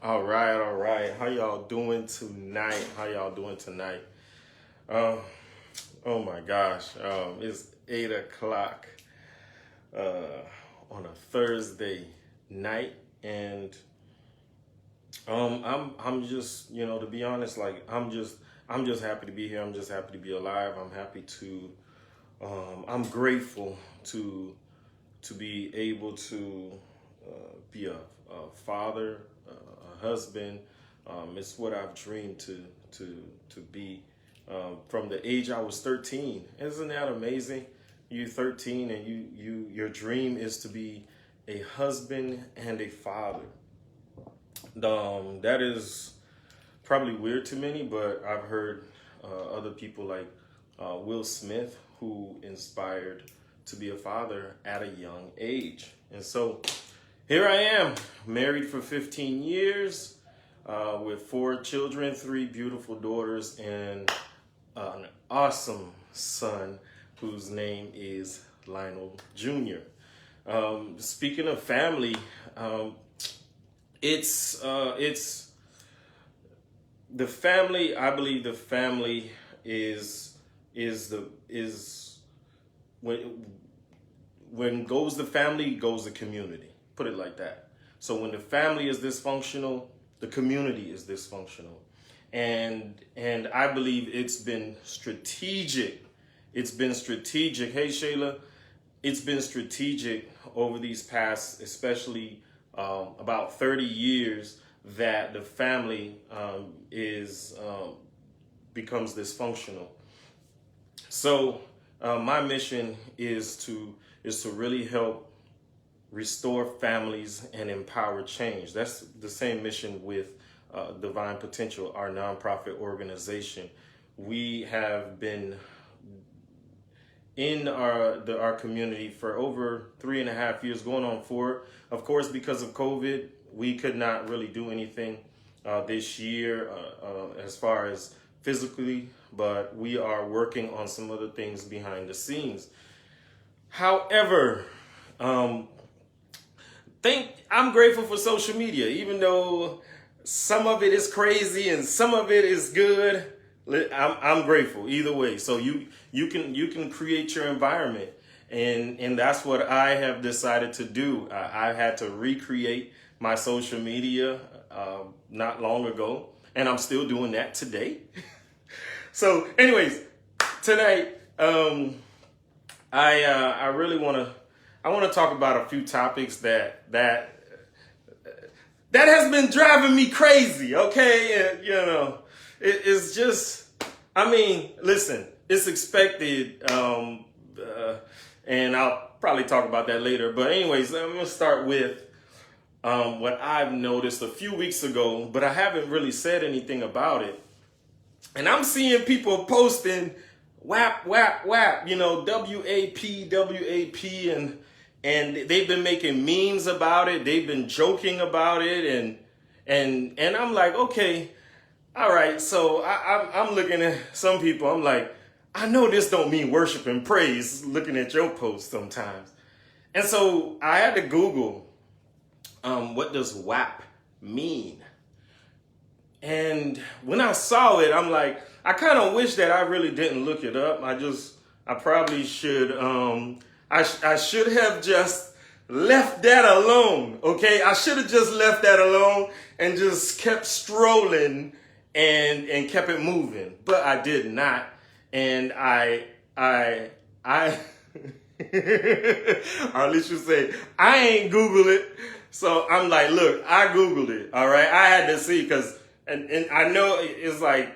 All right, all right. How y'all doing tonight? How y'all doing tonight? Um, oh my gosh, it's 8 o'clock uh, on a Thursday night, and I'm just to be honest, like I'm just happy to be here. I'm just happy to be alive. I'm happy to I'm grateful to be able to be a father, a husband. It's what I've dreamed to be from the age I was 13. Isn't that amazing? You're 13 and your dream is to be a husband and a father. That is probably weird to many, but I've heard other people like Will Smith who inspired to be a father at a young age. And so here I am, married for 15 years with 4 children, 3 beautiful daughters, and an awesome son whose name is Lionel Jr. Speaking of family, it's the family. I believe the family is when goes the family, goes the community. Put it like that. So when the family is dysfunctional, the community is dysfunctional. And I believe it's been strategic. It's been strategic. Hey Shayla, it's been strategic over these past, especially about 30 years, that the family is becomes dysfunctional. So my mission is to really help restore families and empower change. That's the same mission with Divine Potential, our nonprofit organization. We have been in our community for over 3.5 years, going on 4. Of course, because of COVID, we could not really do anything this year as far as physically, but we are working on some other things behind the scenes. However, I'm grateful for social media, even though some of it is crazy and some of it is good. I'm grateful either way. So you can create your environment, and that's what I have decided to do. I had to recreate my social media not long ago, and I'm still doing that today. So, anyways, tonight I really want to talk about a few topics that has been driving me crazy. Okay, and, it's just, I mean, listen, it's expected, and I'll probably talk about that later. But anyways, I'm gonna start with what I've noticed a few weeks ago, but I haven't really said anything about it. And I'm seeing people posting WAP, WAP, WAP, WAP, WAP, and they've been making memes about it. They've been joking about it, and I'm like, okay, all right. So I'm looking at some people. I'm like, I know this don't mean worship and praise. Looking at your posts sometimes, and so I had to Google, what does WAP mean? And when I saw it, I'm like, I kind of wish that I really didn't look it up. I probably should, I should have just left that alone, okay? I should have just left that alone and just kept strolling and kept it moving. But I did not. And or at least you say, I ain't Googled it. So I'm like, look, I Googled it, all right? I had to see because, and I know it's like,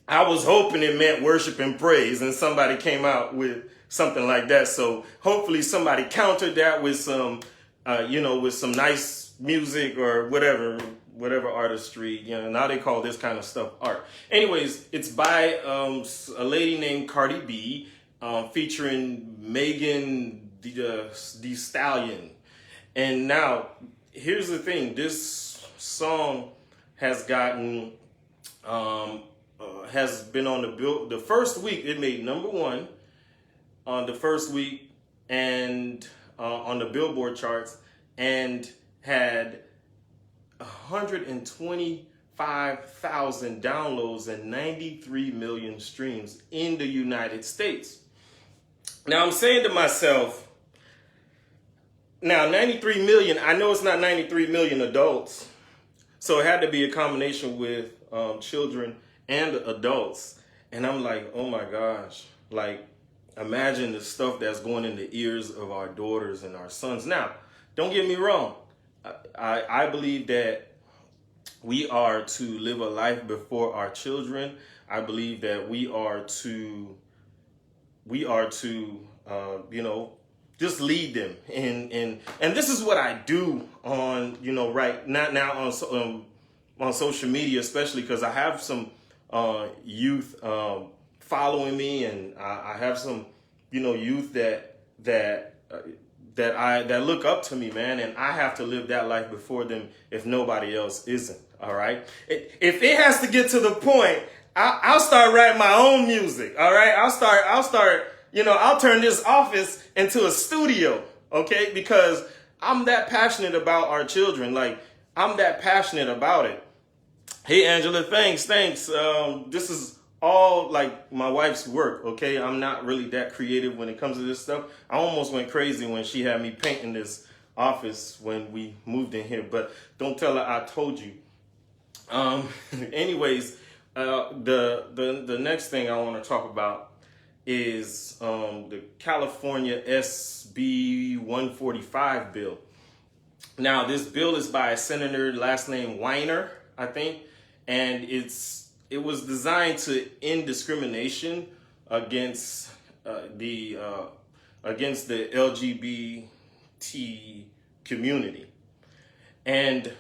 I was hoping it meant worship and praise, and somebody came out with something like that. So hopefully somebody countered that with some, with some nice music or whatever artistry. Now they call this kind of stuff art. Anyways, it's by a lady named Cardi B, featuring Megan Thee Stallion. And now here's the thing: this song has gotten has been on the first week. It made #1 on the first week, and on the Billboard charts, and had 125,000 downloads and 93 million streams in the United States. Now I'm saying to myself, now 93 million, I know it's not 93 million adults, so it had to be a combination with children and adults. And I'm like, oh my gosh, like imagine the stuff that's going in the ears of our daughters and our sons. Now, don't get me wrong. I believe that we are to live a life before our children. I believe that we are to just lead them. And this is what I do on, right now on social media, especially because I have some youth following me, and I have some, youth that look up to me, man, and I have to live that life before them if nobody else isn't. All right. If it has to get to the point, I'll start writing my own music. All right. I'll start. I'll turn this office into a studio. Okay, because I'm that passionate about our children. Like I'm that passionate about it. Hey, Angela, thanks. This is all like my wife's work, okay? I'm not really that creative when it comes to this stuff. I almost went crazy when she had me painting this office when we moved in here, but don't tell her I told you. Anyways, the next thing I want to talk about is the California SB 145 bill. Now, this bill is by a senator, last name Weiner, I think, and it was designed to end discrimination against the LGBT community. And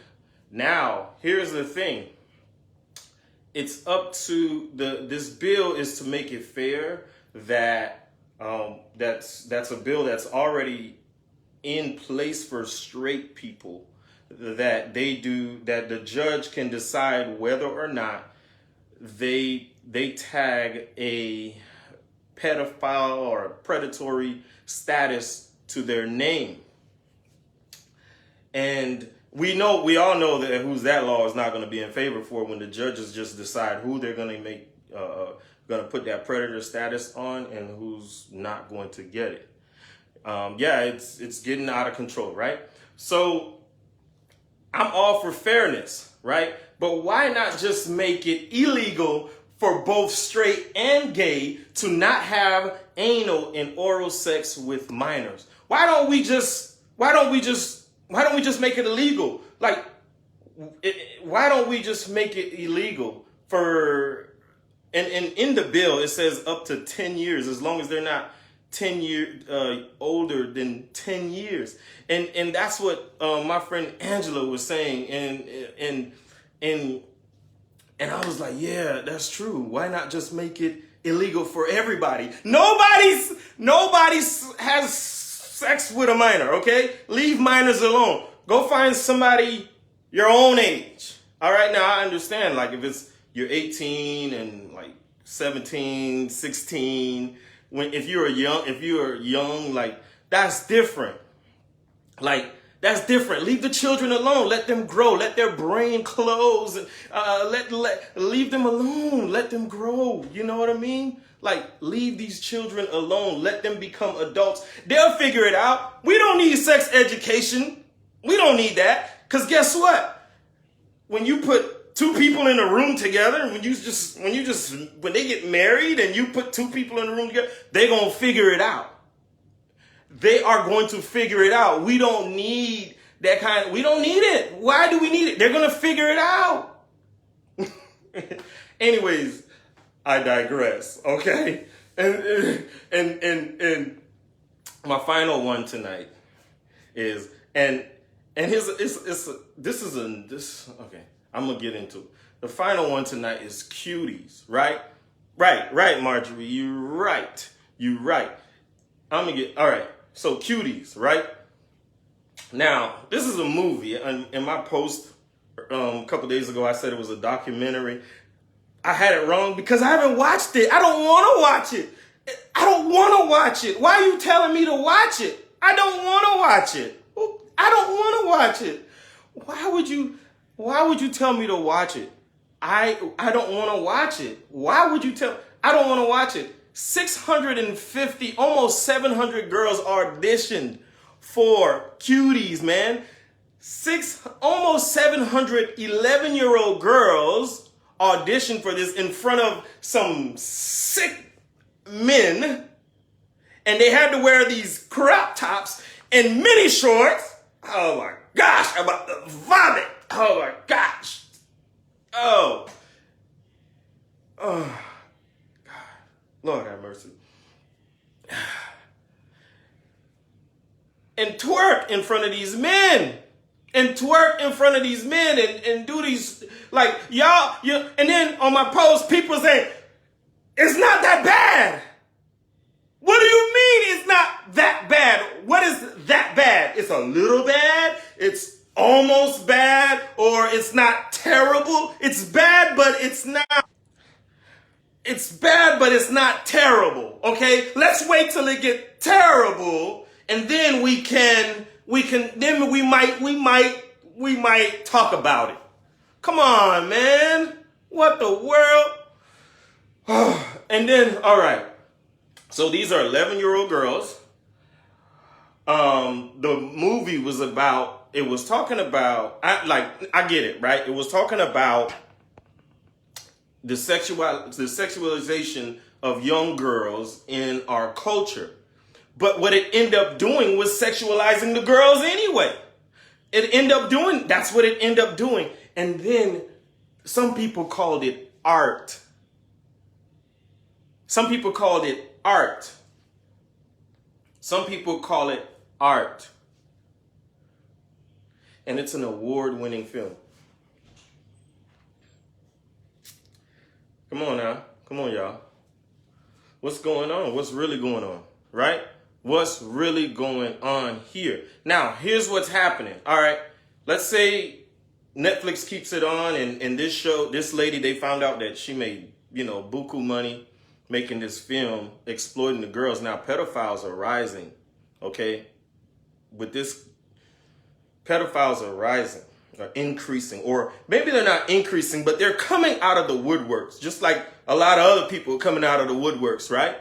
now, here's the thing. It's up to this bill is to make it fair that that's a bill that's already in place for straight people, that the judge can decide whether or not they tag a pedophile or a predatory status to their name. And we all know that that law is not going to be in favor for when the judges just decide who they're going to make going to put that predator status on and who's not going to get it. It's getting out of control, right? So I'm all for fairness, right? But why not just make it illegal for both straight and gay to not have anal and oral sex with minors? Why don't we just make it illegal? Like, why don't we just make it illegal for, and in the bill, it says up to 10 years, as long as they're not 10 years older than 10 years. And that's what my friend Angela was saying. And I was like, yeah, that's true. Why not just make it illegal for everybody? Nobody has sex with a minor, okay? Leave minors alone. Go find somebody your own age. All right, now I understand, like if you're 18 and like 17, 16, if you're young, like that's different. Like that's different. Leave the children alone. Let them grow. Let their brain close. And leave them alone. Let them grow. You know what I mean? Like leave these children alone. Let them become adults. They'll figure it out. We don't need sex education. We don't need that. Because guess what? When you put two people in a room together, when they get married and you put two people in a room together, they're going to figure it out. They are going to figure it out. We don't need that we don't need it. Why do we need it? They're going to figure it out. Anyways, I digress. Okay. And my final one tonight is, okay, I'm going to get into it. The final one tonight is Cuties, right? Right, Marjorie. You're right. I'm going to get, all right. So Cuties, right? Now, this is a movie. In my post a couple days ago, I said it was a documentary. I had it wrong because I haven't watched it. I don't want to watch it. Why are you telling me to watch it? I don't want to watch it. Why would you? Why would you tell me to watch it? I don't want to watch it. Why would you tell? I don't want to watch it. 650, almost 700 girls auditioned for Cuties, man. Almost 700 11-year-old girls auditioned for this in front of some sick men, and they had to wear these crop tops and mini shorts. Oh my gosh, I'm about to vomit. Oh my gosh. Oh. Oh. God. Lord have mercy. And twerk in front of these men. And twerk in front of these men and do these, like, y'all, and then on my post, people say, it's not that bad. What do you mean it's not that bad? What is that bad? It's a little bad, it's almost bad, or it's not terrible. It's bad, but it's not. It's bad, but it's not terrible. Okay? Let's wait till it gets terrible, and then we might talk about it. Come on, man. What the world? And then, all right. So these are 11-year-old girls. The movie was about, it was talking about, I get it, right? It was talking about the sexualization of young girls in our culture. But what it ended up doing was sexualizing the girls anyway. That's what it ended up doing. And then some people called it art. Some people called it art. Some people call it art. And it's an award-winning film. Come on now. Come on, y'all. What's going on? What's really going on? Right? What's really going on here? Now, here's what's happening. All right. Let's say Netflix keeps it on, and this show, this lady, they found out that she made, buku money making this film, exploiting the girls. Now, pedophiles are rising, okay? With this, pedophiles are rising, are increasing, or maybe they're not increasing, but they're coming out of the woodworks, just like a lot of other people are coming out of the woodworks, right?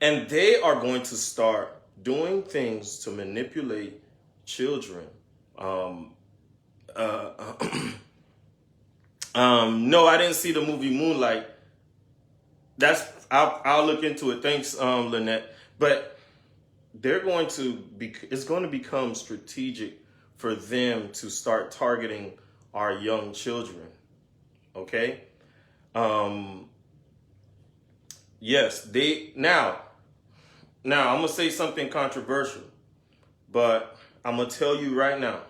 And they are going to start doing things to manipulate children. No, I didn't see the movie Moonlight. I'll look into it. Thanks, Lynette. But it's going to become strategic for them to start targeting our young children. Okay? Yes, now I'm going to say something controversial, but I'm going to tell you right now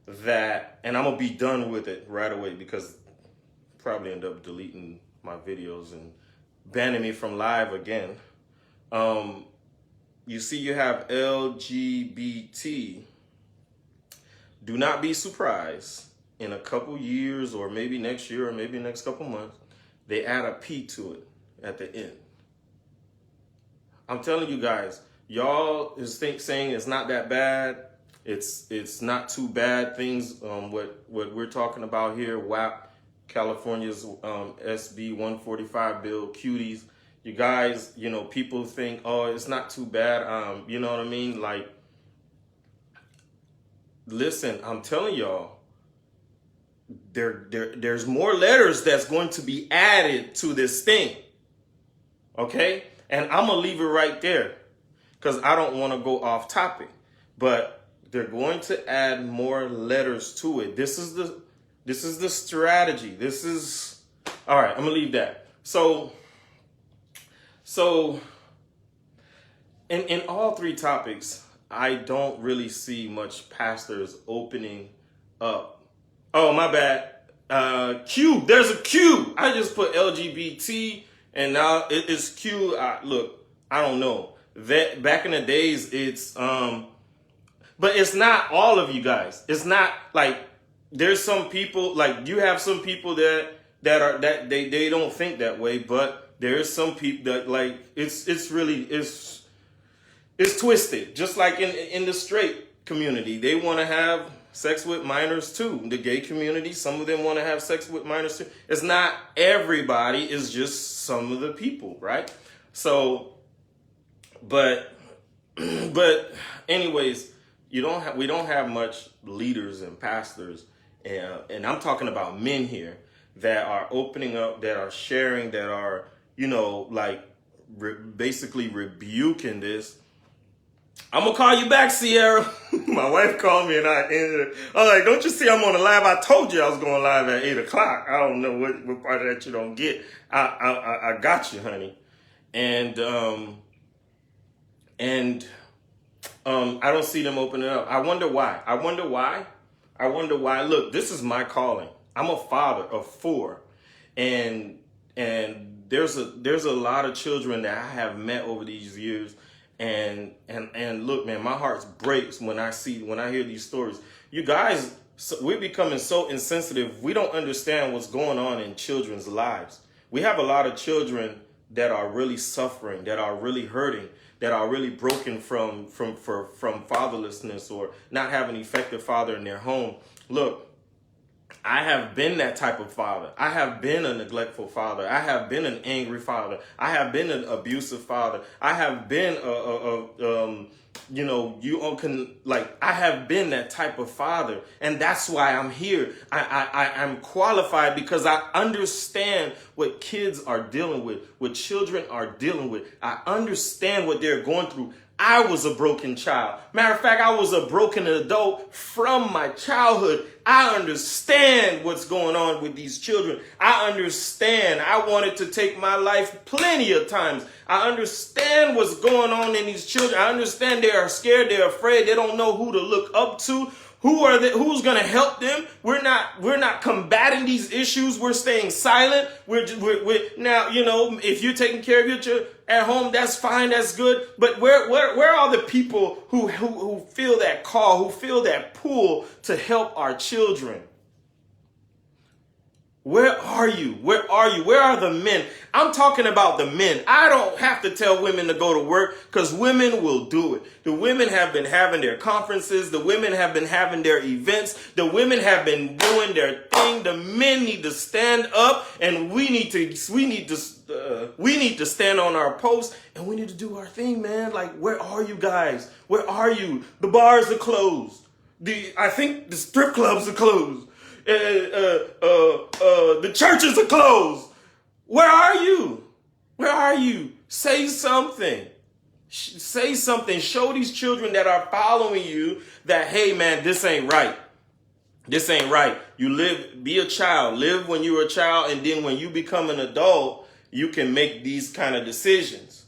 that, and I'm going to be done with it right away because I'll probably end up deleting my videos and banning me from live again. You see, you have LGBT. Do not be surprised in a couple years, or maybe next year, or maybe next couple months, they add a P to it at the end. I'm telling you guys, y'all is saying it's not that bad. It's not too bad. Things what we're talking about here, WAP, California's SB 145 bill, Cuties. You guys, people think, oh, it's not too bad. You know what I mean? Like, listen, I'm telling y'all, there's more letters that's going to be added to this thing. Okay? And I'm going to leave it right there because I don't want to go off topic. But they're going to add more letters to it. This is the strategy. All right, I'm going to leave that. So in all three topics, I don't really see much pastors opening up. Oh, my bad. Q, there's a Q. I just put LGBT and now it's Q. Look, I don't know. That back in the days, it's but it's not all of you guys. It's not like there's some people, like you have some people that they don't think that way, but there's some people that like it's twisted. Just like in the straight community, they want to have sex with minors too. The gay community, some of them want to have sex with minors too. It's not everybody, it's just some of the people, right? So, but anyways, we don't have much leaders and pastors, and I'm talking about men here that are opening up, that are sharing, that are, basically rebuking this. I'm gonna call you back, Sierra. My wife called me and I ended it. I was like, don't you see I'm on the live? I told you I was going live at 8 o'clock. I don't know what part of that you don't get. I got you, honey. And I don't see them opening up. I wonder why. Look, this is my calling. I'm a father of 4. And there's a lot of children that I have met over these years. And look, man, my heart breaks when I hear these stories. You guys, we're becoming so insensitive. We don't understand what's going on in children's lives. We have a lot of children that are really suffering, that are really hurting, that are really broken from fatherlessness or not having an effective father in their home. Look, I have been that type of father. I have been a neglectful father. I have been an angry father. I have been an abusive father. I have been I have been that type of father. And that's why I'm here. I'm qualified because I understand what kids are dealing with, what children are dealing with. I understand what they're going through. I was a broken child. Matter of fact, I was a broken adult from my childhood. I understand what's going on with these children. I understand. I wanted to take my life plenty of times. I understand what's going on in these children. I understand they are scared. They're afraid. They don't know who to look up to. Who's going to help them? We're not combating these issues. We're staying silent. We're now, if you're taking care of your children at home, that's fine. That's good. But where are the people who feel that call, who feel that pull to help our children? Where are you? Where are you? Where are the men? I'm talking about the men. I don't have to tell women to go to work because women will do it. The women have been having their conferences. The women have been having their events. The women have been doing their thing. The men need to stand up, and we need to stand on our posts, and we need to do our thing, man. Like, where are you guys? Where are you? The bars are closed. I think the strip clubs are closed. The churches are closed. Where are you? Where are you? Say something. Say something. Show these children that are following you that, hey, man, this ain't right. This ain't right. Be a child. Live when you were a child, and then when you become an adult, you can make these kind of decisions.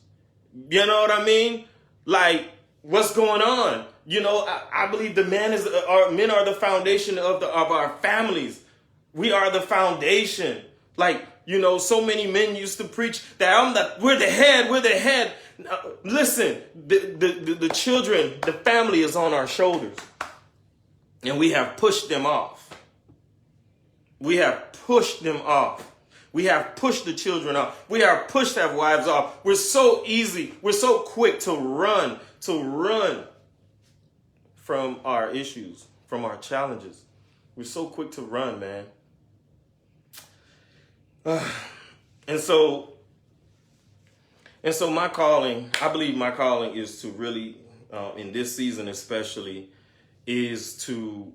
You know what I mean? Like, what's going on? I believe men are the foundation of our families. We are the foundation. Like, so many men used to preach that we're the head. Listen, the children, the family is on our shoulders. And we have pushed them off. We have pushed them off. We have pushed the children off. We have pushed our wives off. We're so quick to run from our issues, from our challenges. We're so quick to run, man. And so my calling, I believe my calling is to really, in this season especially, is to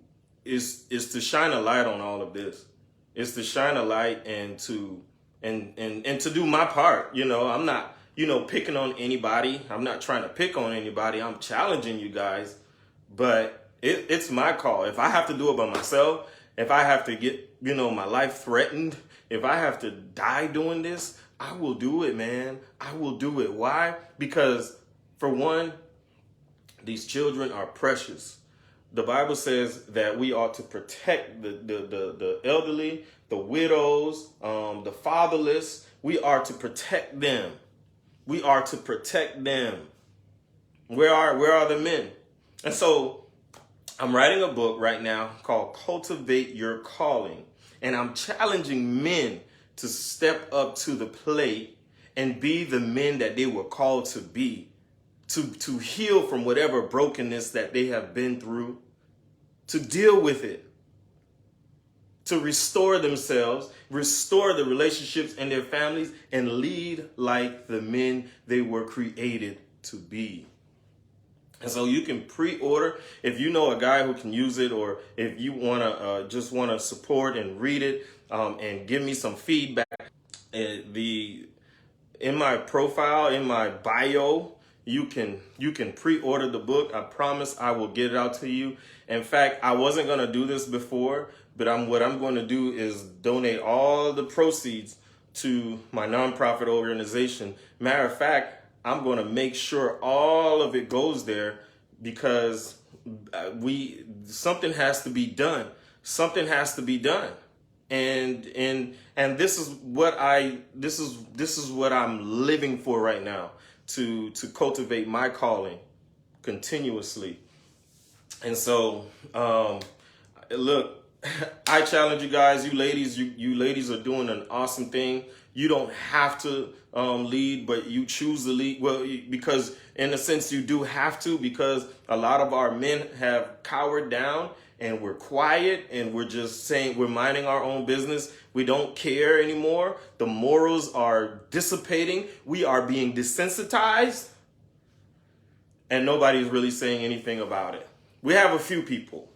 shine a light on all of this. It's to shine a light and to do my part. I'm not, picking on anybody. I'm not trying to pick on anybody. I'm challenging you guys. But it's my call. If I have to do it by myself, if I have to get, my life threatened, if I have to die doing this, I will do it, man. I will do it. Why? Because, for one, these children are precious. The Bible says that we ought to protect the elderly, the widows, the fatherless. We are to protect them. We are to protect them. Where are the men? And so I'm writing a book right now called Cultivate Your Calling. And I'm challenging men to step up to the plate and be the men that they were called to be, to heal from whatever brokenness that they have been through, to deal with it, to restore themselves, restore the relationships and their families, and lead like the men they were created to be. And so you can pre-order if you know a guy who can use it, or if you want to just want to support and read it and give me some feedback. In my profile, in my bio, you can pre-order the book. I promise I will get it out to you. In fact, I wasn't going to do this before, but what I'm going to do is donate all the proceeds to my nonprofit organization. Matter of fact, I'm going to make sure all of it goes there, because something has to be done. Something has to be done. And this is what I'm living for right now, to cultivate my calling continuously. And so look, I challenge you guys, you ladies are doing an awesome thing. You don't have to lead, but you choose to lead. Well, because in a sense you do have to, because a lot of our men have cowered down and we're quiet and we're just saying we're minding our own business. We don't care anymore. The morals are dissipating. We are being desensitized, and nobody's really saying anything about it. We have a few people,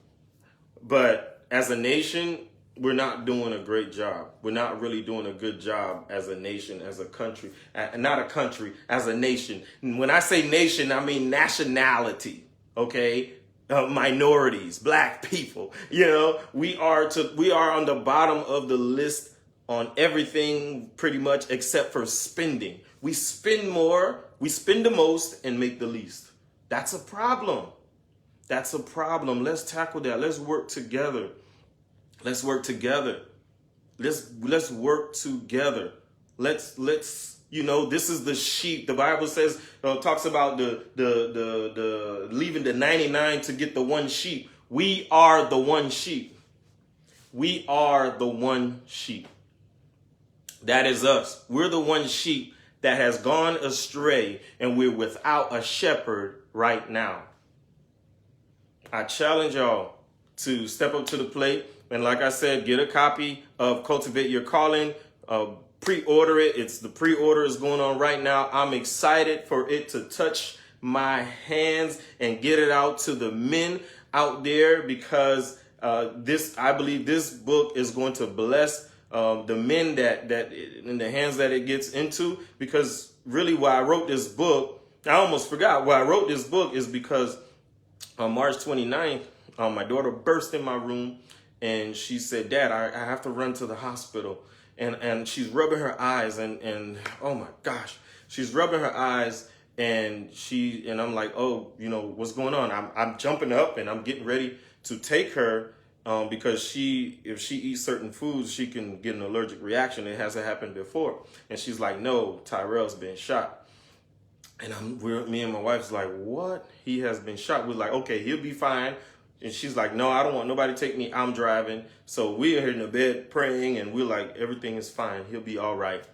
but as a nation, we're not doing a great job. We're not really doing a good job as a nation, as a country, not a country, as a nation. And when I say nation, I mean nationality, okay? Minorities, black people, we are on the bottom of the list on everything pretty much except for spending. We spend more, we spend the most and make the least. That's a problem. That's a problem. Let's tackle that. Let's work together. Let's work together. Let's work together. Let's this is the sheep. The Bible says, talks about the leaving the 99 to get the one sheep. We are the one sheep. We are the one sheep. That is us. We're the one sheep that has gone astray, and we're without a shepherd right now. I challenge y'all to step up to the plate. And like I said, get a copy of Cultivate Your Calling. Pre-order it. The pre-order is going on right now. I'm excited for it to touch my hands and get it out to the men out there, because I believe this book is going to bless the men that in the hands that it gets into. Because really, why I wrote this book, I almost forgot why I wrote this book, is because on March 29th, my daughter burst in my room and she said, "Dad, I have to run to the hospital." And she's rubbing her eyes and oh my gosh, she's rubbing her eyes and I'm like, "Oh, what's going on?" I'm jumping up and I'm getting ready to take her because if she eats certain foods, she can get an allergic reaction. It hasn't happened before. And she's like, "No, Tyrell's been shot." And me and my wife's like, "What? He has been shot?" We're like, "Okay, he'll be fine." And she's like, "No, I don't want nobody to take me. I'm driving." So we're here in the bed praying, and we're like, everything is fine. He'll be all right.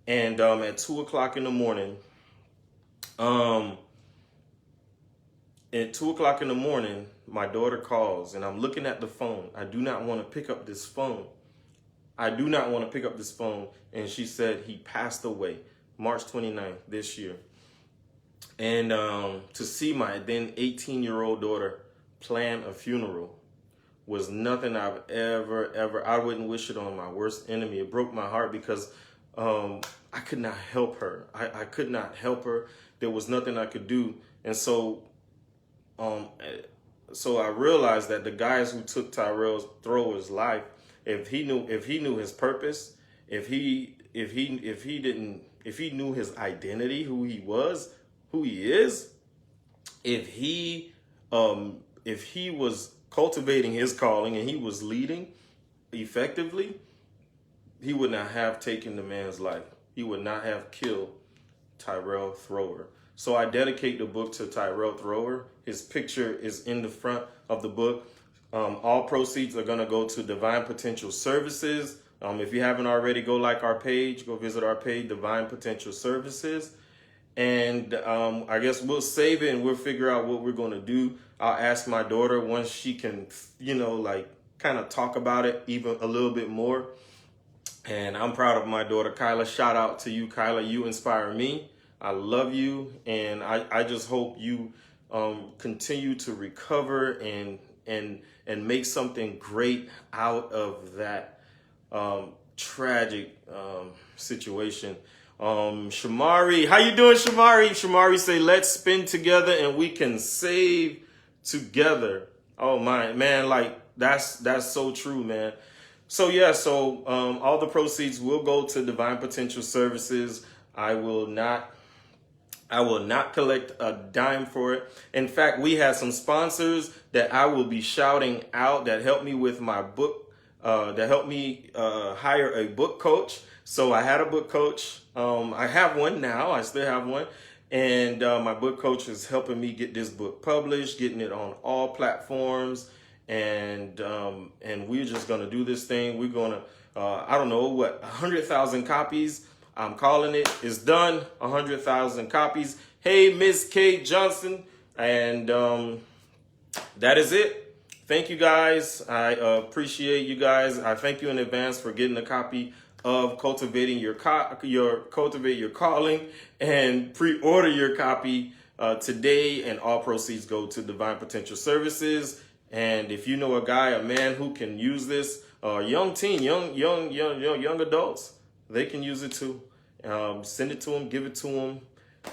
And at 2 o'clock in the morning, my daughter calls, and I'm looking at the phone. I do not want to pick up this phone. And she said he passed away March 29th this year. And to see my then 18-year-old daughter plan a funeral was nothing I've ever, I wouldn't wish it on my worst enemy. It broke my heart because I could not help her. I could not help her. There was nothing I could do. And so I realized that the guys who took Tyrell Thrower's life, if he knew his purpose, if he knew his identity, who he was, who he is, if he was cultivating his calling and he was leading effectively, he would not have taken the man's life. He would not have killed Tyrell Thrower. So I dedicate the book to Tyrell Thrower. His picture is in the front of the book. All proceeds are going to go to Divine Potential Services. If you haven't already, go like our page, go visit our page, Divine Potential Services. and I guess we'll save it and we'll figure out what we're going to do. I'll ask my daughter once she can, like kind of talk about it even a little bit more. And I'm proud of my daughter, Kyla. Shout out to you, Kyla. You inspire me. I love you. And I just hope you continue to recover and make something great out of that tragic situation. Shamari, how you doing, Shamari? Shamari say, let's spin together and we can save together. Oh my, man, like that's so true, man. So yeah, all the proceeds will go to Divine Potential Services. I will not collect a dime for it. In fact, we had some sponsors that I will be shouting out that helped me with my book, that helped me hire a book coach. So I had a book coach. I have one now. I still have one. And my book coach is helping me get this book published, getting it on all platforms. And we're just going to do this thing. We're going to, 100,000 copies. I'm calling it. It's done. 100,000 copies. Hey, Miss Kate Johnson. And that is it. Thank you guys. I appreciate you guys. I thank you in advance for getting a copy of Cultivating your Cultivate Your Calling, and pre-order your copy today, and all proceeds go to Divine Potential Services. And if you know a guy, a man who can use this, young adults, they can use it too. Send it to them, give it to them.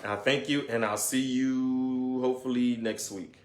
I thank you, and I'll see you hopefully next week.